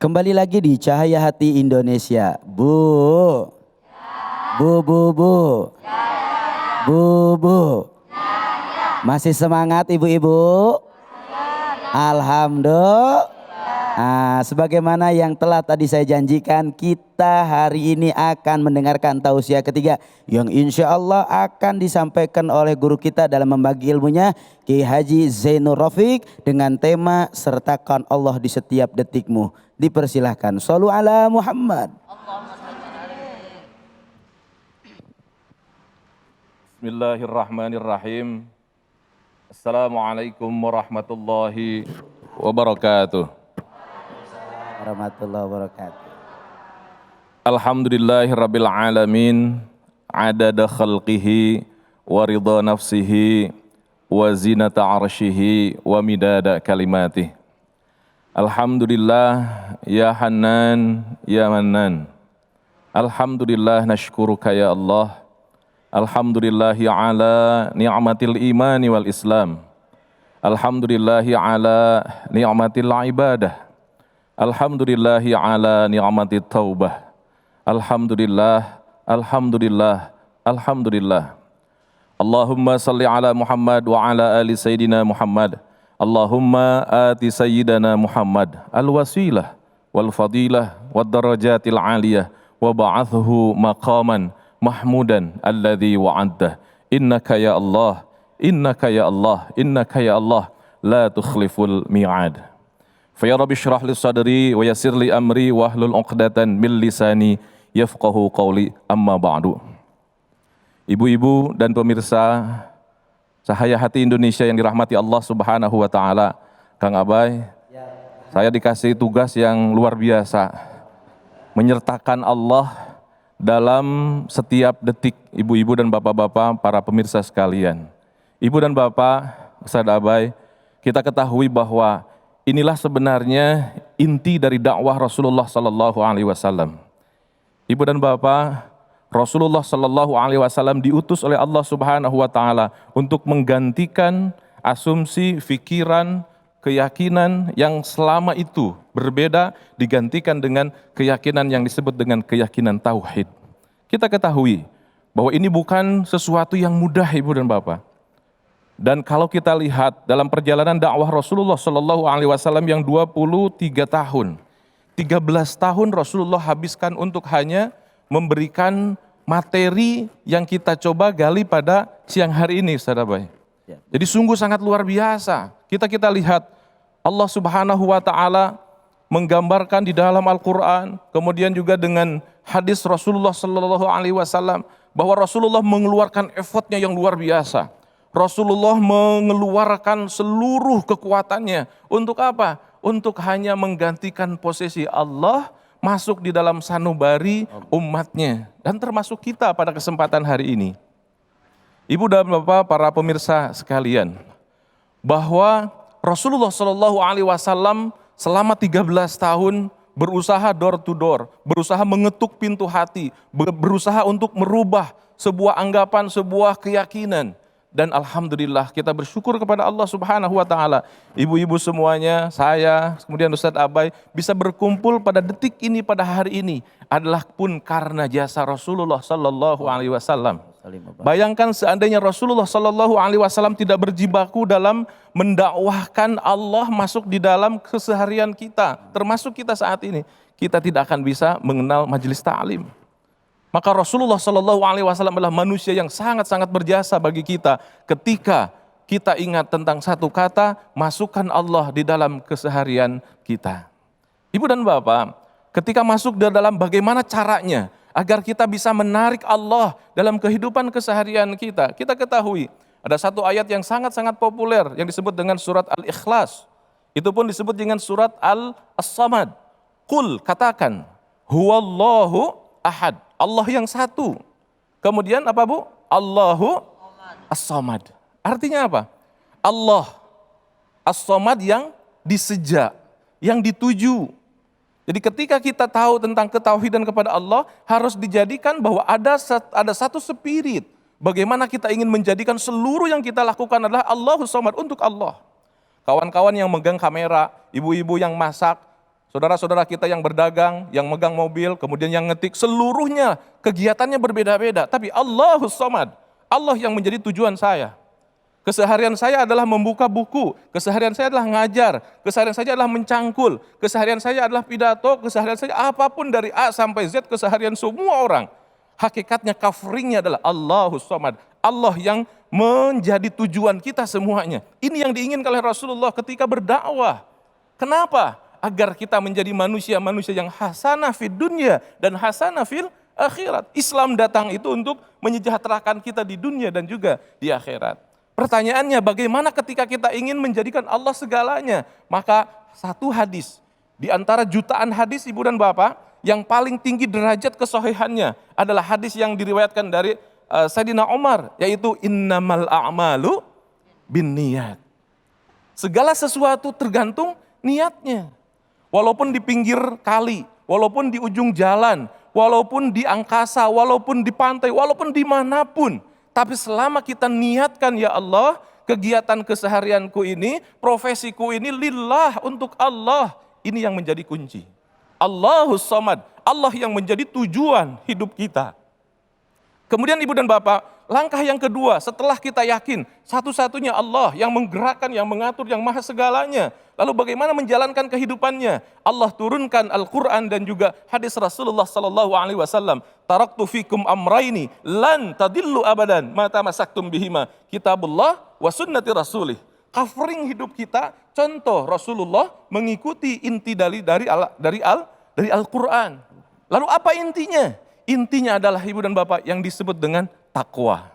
Kembali lagi di Cahaya Hati Indonesia. Bu. Bu, bu, bu. Bu, bu. Masih semangat ibu-ibu? Alhamdulillah. Nah, sebagaimana yang telah tadi saya janjikan, kita hari ini akan mendengarkan tausiah ketiga yang insya Allah akan disampaikan oleh guru kita dalam membagi ilmunya, Kiai Haji Zainur Rafiq, dengan tema sertakan Allah di setiap detikmu. Dipersilahkan. Shallu ala Muhammad. Bismillahirrahmanirrahim. Assalamualaikum warahmatullahi wabarakatuh. Warahmatullahi wabarakatuh. Alhamdulillahirabbil alamin, adada khalqihi wa ridha nafsihi wa zinata arsyihi wa midada kalimatih. Alhamdulillah ya Hannan ya Mannan. Alhamdulillah nashkuruka ya Allah. Alhamdulillahi ala ni'matil imani wal islam. Alhamdulillahi ala ni'matil ibadah. Alhamdulillahi ala ni'matit taubah. Alhamdulillah, alhamdulillah, alhamdulillah. Allahumma salli ala Muhammad wa ala ali Sayyidina Muhammad. Allahumma ati Sayyidina Muhammad al-wasilah wal fadilah wad darajatil aliyah wa ba'athu maqaman mahmudan alladhi wa'addah. Innaka ya Allah, innaka ya Allah, innaka ya Allah la tukhliful mi'ad. Fa ya rabbi shrah li sadri wa yassir li amri wa hlul 'uqdatan min lisani yafqahu qawli, amma ba'du. Ibu-ibu dan pemirsa Cahaya Hati Indonesia yang dirahmati Allah Subhanahu wa taala, Kang Abai, saya dikasih tugas yang luar biasa, menyertakan Allah dalam setiap detik. Ibu-ibu dan bapak-bapak, para pemirsa sekalian. Ibu dan bapak, Ustaz Abai, kita ketahui bahwa inilah sebenarnya inti dari dakwah Rasulullah sallallahu alaihi wasallam. Ibu dan bapak, Rasulullah sallallahu alaihi wasallam diutus oleh Allah Subhanahu wa taala untuk menggantikan asumsi, pikiran, keyakinan yang selama itu berbeda, digantikan dengan keyakinan yang disebut dengan keyakinan tauhid. Kita ketahui bahwa ini bukan sesuatu yang mudah, Ibu dan Bapak. Dan kalau kita lihat dalam perjalanan dakwah Rasulullah Shallallahu Alaihi Wasallam yang 23 tahun, 13 tahun Rasulullah habiskan untuk hanya memberikan materi yang kita coba gali pada siang hari ini, Ustaz Abai. Jadi sungguh sangat luar biasa. Kita lihat Allah Subhanahu Wa Taala menggambarkan di dalam Al-Quran, kemudian juga dengan hadis Rasulullah Shallallahu Alaihi Wasallam bahwa Rasulullah mengeluarkan effortnya yang luar biasa. Rasulullah mengeluarkan seluruh kekuatannya untuk apa? Untuk hanya menggantikan posisi Allah masuk di dalam sanubari umatnya, dan termasuk kita pada kesempatan hari ini. Ibu dan bapak, para pemirsa sekalian, bahwa Rasulullah Shallallahu Alaihi Wasallam selama 13 tahun berusaha door to door, berusaha mengetuk pintu hati, berusaha untuk merubah sebuah anggapan, sebuah keyakinan. Dan alhamdulillah kita bersyukur kepada Allah Subhanahu wa taala. Ibu-ibu semuanya, saya, kemudian Ustaz Abai bisa berkumpul pada detik ini, pada hari ini adalah pun karena jasa Rasulullah sallallahu alaihi wasallam. Bayangkan seandainya Rasulullah sallallahu alaihi wasallam tidak berjibaku dalam mendakwahkan Allah masuk di dalam keseharian kita, termasuk kita saat ini, kita tidak akan bisa mengenal majelis ta'lim. Maka Rasulullah Shallallahu Alaihi Wasallam adalah manusia yang sangat-sangat berjasa bagi kita ketika kita ingat tentang satu kata, masukkan Allah di dalam keseharian kita. Ibu dan bapak, ketika masuk di dalam bagaimana caranya agar kita bisa menarik Allah dalam kehidupan keseharian kita, kita ketahui ada satu ayat yang sangat-sangat populer yang disebut dengan surat Al-Ikhlas. Itu pun disebut dengan surat Al-Samad. Qul, katakan, huwallahu ahad. Allah yang satu. Kemudian apa Bu? Allahu as-samad. Artinya apa? Allah as-samad yang diseja, yang dituju. Jadi ketika kita tahu tentang ketauhidan kepada Allah, harus dijadikan bahwa ada satu spirit. Bagaimana kita ingin menjadikan seluruh yang kita lakukan adalah Allahus samad, untuk Allah. Kawan-kawan yang megang kamera, ibu-ibu yang masak, Saudara-saudara kita yang berdagang, yang megang mobil, kemudian yang ngetik, seluruhnya kegiatannya berbeda-beda. Tapi Allahus Samad, Allah yang menjadi tujuan saya. Keseharian saya adalah membuka buku, keseharian saya adalah ngajar, keseharian saya adalah mencangkul, keseharian saya adalah pidato, keseharian saya apapun dari A sampai Z, keseharian semua orang. Hakikatnya coveringnya adalah Allahus Samad, Allah yang menjadi tujuan kita semuanya. Ini yang diinginkan oleh Rasulullah ketika berdakwah. Kenapa? Agar kita menjadi manusia-manusia yang hasanah fid dunya dan hasanah fil akhirat. Islam datang itu untuk menyejahterakan kita di dunia dan juga di akhirat. Pertanyaannya, bagaimana ketika kita ingin menjadikan Allah segalanya? Maka satu hadis, di antara jutaan hadis ibu dan bapak, yang paling tinggi derajat kesohihannya adalah hadis yang diriwayatkan dari Sayyidina Umar, yaitu innamal a'malu binniyat. Segala sesuatu tergantung niatnya. Walaupun di pinggir kali, walaupun di ujung jalan, walaupun di angkasa, walaupun di pantai, walaupun dimanapun. Tapi selama kita niatkan, ya Allah, kegiatan keseharianku ini, profesiku ini lillah, untuk Allah. Ini yang menjadi kunci. Allahus Samad, Allah yang menjadi tujuan hidup kita. Kemudian ibu dan bapak, langkah yang kedua setelah kita yakin satu-satunya Allah yang menggerakkan, yang mengatur, yang maha segalanya. Lalu bagaimana menjalankan kehidupannya? Allah turunkan Al-Quran dan juga hadis Rasulullah SAW. Taraktu fikum amraini lan tadillu abadan ma tamassaktum bihima kitabullah wa sunnati rasulih. Covering hidup kita, contoh Rasulullah mengikuti inti dari Al-Quran. Lalu apa intinya? Intinya adalah ibu dan bapak yang disebut dengan takwa.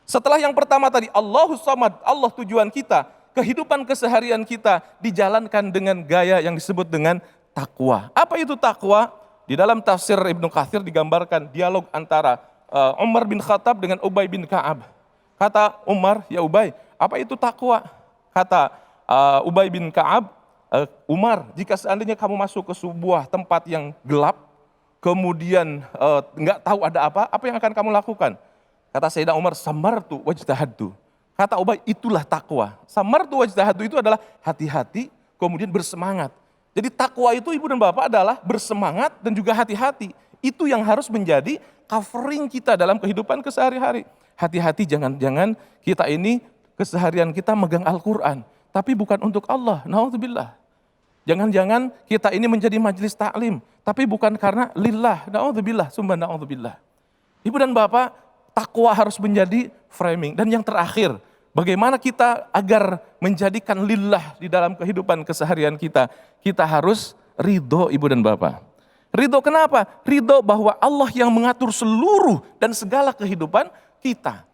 Setelah yang pertama tadi, Allahus Samad, Allah tujuan kita, kehidupan keseharian kita dijalankan dengan gaya yang disebut dengan takwa. Apa itu takwa? Di dalam tafsir Ibnu Katsir digambarkan dialog antara Umar bin Khattab dengan Ubay bin Ka'ab. Kata Umar, ya Ubay, apa itu takwa? Kata Ubay bin Ka'ab, Umar, jika seandainya kamu masuk ke sebuah tempat yang gelap, kemudian nggak tahu ada apa yang akan kamu lakukan? Kata Sayyidina Umar, samartu wajtahadtu. Kata Ubay, itulah takwa. Samartu wajtahadtu itu adalah hati-hati, kemudian bersemangat. Jadi takwa itu ibu dan bapak adalah bersemangat dan juga hati-hati. Itu yang harus menjadi covering kita dalam kehidupan kesehari-hari. Hati-hati, jangan-jangan kita ini keseharian kita megang Al-Quran, tapi bukan untuk Allah, naudzubillah. Jangan-jangan kita ini menjadi majelis taklim, tapi bukan karena lillah, naudzubillah, summa naudzubillah. Ibu dan bapak, takwa harus menjadi framing. Dan yang terakhir, bagaimana kita agar menjadikan lillah di dalam kehidupan keseharian kita? Kita harus ridho ibu dan bapak. Ridho kenapa? Ridho bahwa Allah yang mengatur seluruh dan segala kehidupan kita.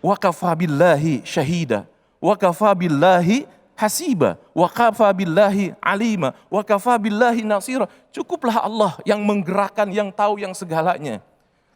Wa kafa billahi syahida, wa kafa billahi hasiba, wa kafa billahi alima, wa kafa billahi nasira. Cukuplah Allah yang menggerakkan, yang tahu, yang segalanya.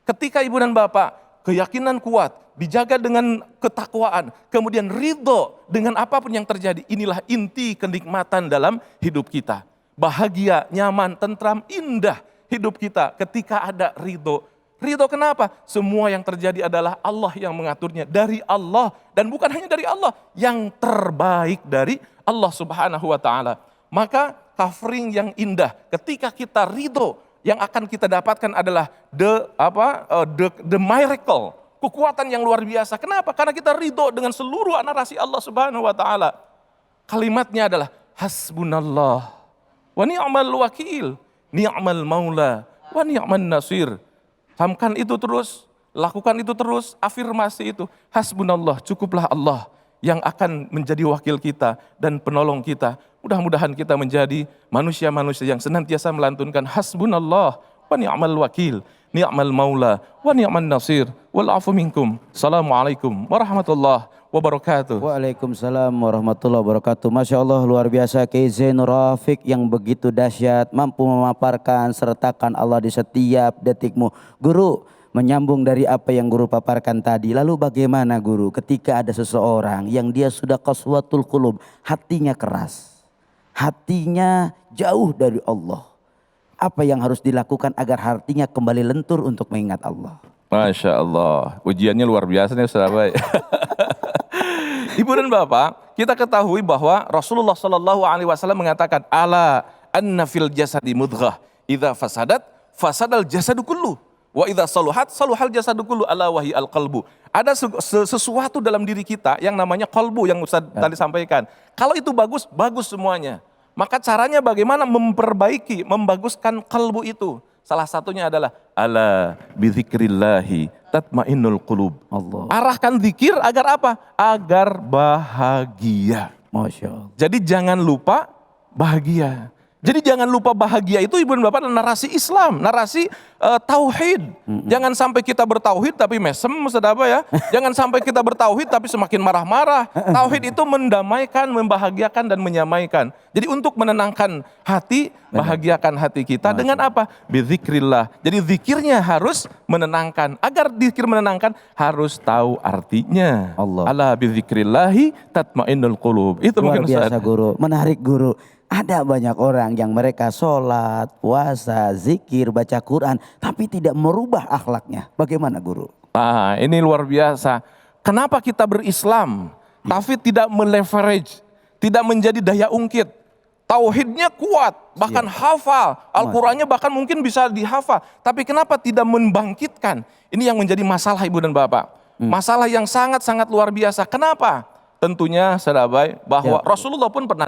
Ketika ibu dan bapak keyakinan kuat, dijaga dengan ketakwaan, kemudian ridho dengan apapun yang terjadi, inilah inti kenikmatan dalam hidup kita. Bahagia, nyaman, tentram, indah hidup kita ketika ada ridho. Ridho kenapa? Semua yang terjadi adalah Allah yang mengaturnya, dari Allah, dan bukan hanya dari Allah, yang terbaik dari Allah Subhanahu wa taala. Maka covering yang indah ketika kita ridho, yang akan kita dapatkan adalah the miracle, kekuatan yang luar biasa. Kenapa? Karena kita ridho dengan seluruh narasi Allah Subhanahu wa taala. Kalimatnya adalah hasbunallah wa ni'mal wakil, ni'mal maula wa ni'man nasir. Camkan itu terus, lakukan itu terus, afirmasi itu. Hasbunallah, cukuplah Allah yang akan menjadi wakil kita dan penolong kita. Mudah-mudahan kita menjadi manusia-manusia yang senantiasa melantunkan hasbunallah wa ni'mal wakil, ni'mal maula wa ni'man nasir. Wal afu minkum. Assalamualaikum warahmatullahi wabarakatuh. Waalaikumsalam warahmatullahi wabarakatuh. Masya Allah, luar biasa Kiai Zainur Rafiq yang begitu dahsyat, mampu memaparkan, sertakan Allah di setiap detikmu. Guru, menyambung dari apa yang guru paparkan tadi, lalu bagaimana guru ketika ada seseorang yang dia sudah qaswatul qulub, hatinya keras, hatinya jauh dari Allah, apa yang harus dilakukan agar hatinya kembali lentur untuk mengingat Allah? Masya Allah, ujiannya luar biasa nih sahabat. Ibu dan bapak, kita ketahui bahwa Rasulullah SAW mengatakan, ala anna fil jasadi mudghah idza fasadat fasadal jasadu kullu wa idza saluhat saluhal jasadu kullu ala wahi al qalbu. Ada sesuatu dalam diri kita yang namanya qalbu yang Ustaz tadi sampaikan. Kalau itu bagus, bagus semuanya. Maka caranya bagaimana memperbaiki, membaguskan qalbu itu? Salah satunya adalah ala bidzikrillahi tatmainnul qulub. Allah. Arahkan zikir agar apa? Agar bahagia. Masya Allah. Jadi jangan lupa bahagia. Jadi jangan lupa bahagia itu ibu dan bapak adalah narasi Islam, narasi tauhid. Jangan sampai kita bertauhid tapi mesem, apa ya? Jangan sampai kita bertauhid tapi semakin marah-marah. Tauhid itu mendamaikan, membahagiakan dan menyamaikan. Jadi untuk menenangkan hati, bahagiakan hati kita dengan apa? Bizikrillah. Jadi zikirnya harus menenangkan. Agar zikir menenangkan harus tahu artinya. Allah. Ala bizikrillahi tatmainnul qulub. Itu Luar mungkin biasa Ustaz. guru, menarik guru. Ada banyak orang yang mereka sholat, puasa, zikir, baca Quran, tapi tidak merubah akhlaknya. Bagaimana guru? Ah, ini luar biasa. Kenapa kita berislam, tapi tidak meleverage, tidak menjadi daya ungkit. Tauhidnya kuat, bahkan hafal. Al-Qurannya bahkan mungkin bisa dihafal. Tapi kenapa tidak membangkitkan? Ini yang menjadi masalah ibu dan bapak. Masalah yang sangat-sangat luar biasa. Kenapa? Tentunya sahabat bahwa Rasulullah pun pernah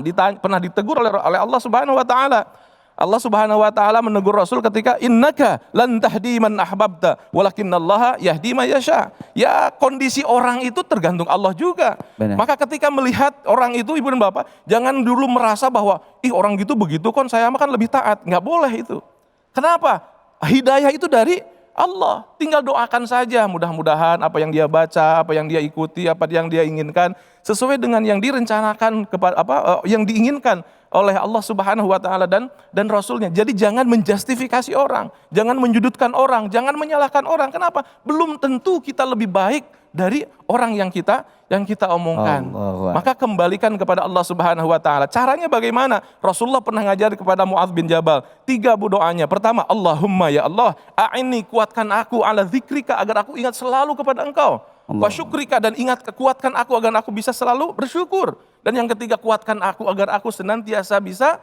ditegur oleh Allah Subhanahu wa taala. Allah Subhanahu wa taala menegur Rasul ketika innaka lan tahdi man ahbabta walakinallaha yahdi may yasha. Ya, kondisi orang itu tergantung Allah juga. Benar. Maka ketika melihat orang itu ibu dan bapak, jangan dulu merasa bahwa orang gitu begitu kan saya mah kan lebih taat. Nggak boleh itu. Kenapa? Hidayah itu dari Allah, tinggal doakan saja, mudah-mudahan apa yang dia baca, apa yang dia ikuti, apa yang dia inginkan sesuai dengan yang direncanakan kepada yang diinginkan oleh Allah Subhanahu wa taala dan Rasulnya. Jadi jangan menjustifikasi orang, jangan menjudutkan orang, jangan menyalahkan orang. Kenapa? Belum tentu kita lebih baik dari orang yang kita omongkan. Maka kembalikan kepada Allah Subhanahu wa taala. Caranya bagaimana? Rasulullah pernah ngajar kepada Muadz bin Jabal 3 doanya. Pertama, Allahumma ya Allah, a'inni, kuatkan aku ala zikrika agar aku ingat selalu kepada Engkau. Wa syukrika, dan kuatkan aku agar aku bisa selalu bersyukur. Dan yang ketiga, kuatkan aku agar aku senantiasa bisa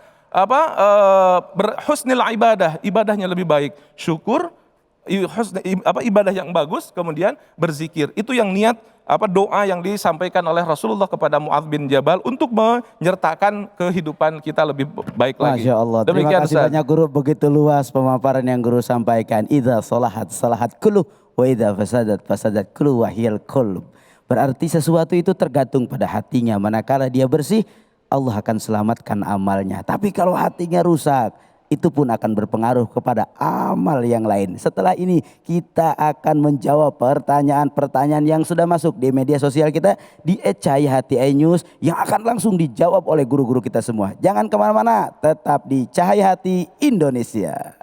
berhusnil ibadah, ibadahnya lebih baik. Syukur, ibadah yang bagus, kemudian berzikir. Itu yang niat doa yang disampaikan oleh Rasulullah kepada Muadz bin Jabal untuk menyertakan kehidupan kita lebih baik lagi. Masya Allah. Terima kasih banyak guru, begitu luas pemaparan yang guru sampaikan. Idza salahat salahat kullu wa idza fasadat fasadat kullu wa hiyal qalb. Berarti sesuatu itu tergantung pada hatinya. Manakala dia bersih, Allah akan selamatkan amalnya. Tapi kalau hatinya rusak, itu pun akan berpengaruh kepada amal yang lain. Setelah ini kita akan menjawab pertanyaan-pertanyaan yang sudah masuk di media sosial kita di @cahayahati iNews yang akan langsung dijawab oleh guru-guru kita semua. Jangan kemana-mana, tetap di Cahaya Hati Indonesia.